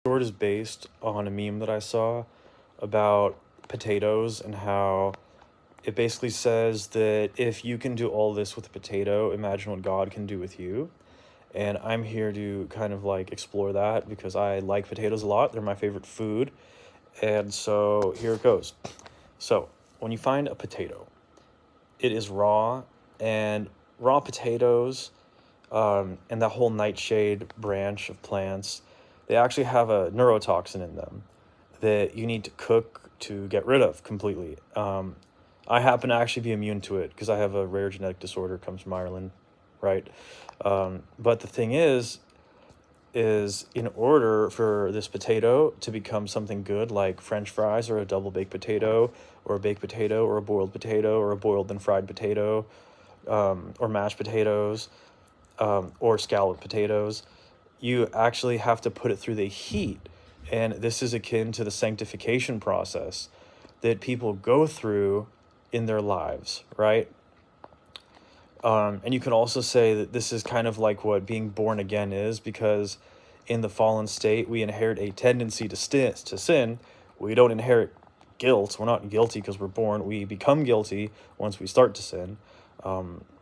Short is based on a meme that I saw about potatoes and how it basically says that if you can do all this with a potato, imagine what God can do with you. And I'm here to kind of like explore that because I like potatoes a lot. They're my favorite food. And so here it goes. So when you find a potato, it is raw, and raw potatoes and that whole nightshade branch of plants, they actually have a neurotoxin in them that you need to cook to get rid of completely. I happen to actually be immune to it because I have a rare genetic disorder, comes from Ireland, right? But the thing is in order for this potato to become something good, like French fries or a double baked potato or a baked potato or a boiled potato or a boiled and fried potato, or mashed potatoes, or scalloped potatoes, you actually have to put it through the heat. And this is akin to the sanctification process that people go through in their lives, right? And you can also say that this is kind of like what being born again is, because in the fallen state, we inherit a tendency to sin. We don't inherit guilt. We're not guilty because we're born. We become guilty once we start to sin.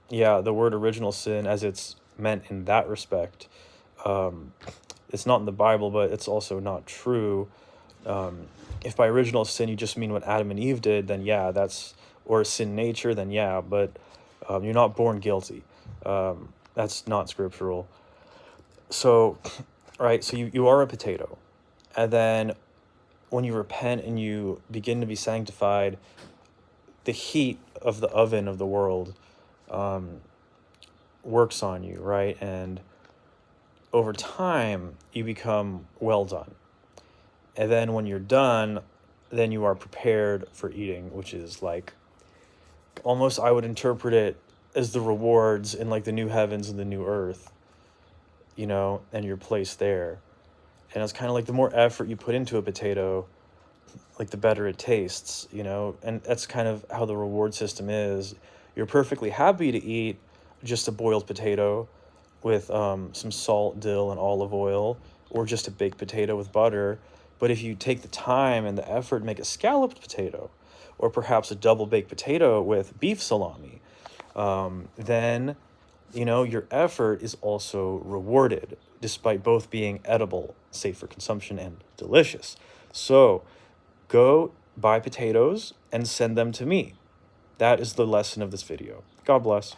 Yeah, the word original sin, as it's meant in that respect, it's not in the Bible, but it's also not true. If by original sin you just mean what Adam and Eve did, then yeah, that's, or sin nature, then yeah, but you're not born guilty. That's not scriptural. So, right, so you are a potato. And then when you repent and you begin to be sanctified, the heat of the oven of the world works on you, right? And over time, you become well done. And then when you're done, then you are prepared for eating, which is like, almost I would interpret it as the rewards in like the new heavens and the new earth, and your place there. And it's kind of like the more effort you put into a potato, like the better it tastes, and that's kind of how the reward system is. You're perfectly happy to eat just a boiled potato with some salt, dill, and olive oil, or just a baked potato with butter. But if you take the time and the effort to make a scalloped potato, or perhaps a double baked potato with beef salami, then your effort is also rewarded, despite both being edible, safe for consumption, and delicious. So go buy potatoes and send them to me. That is the lesson of this video. God bless.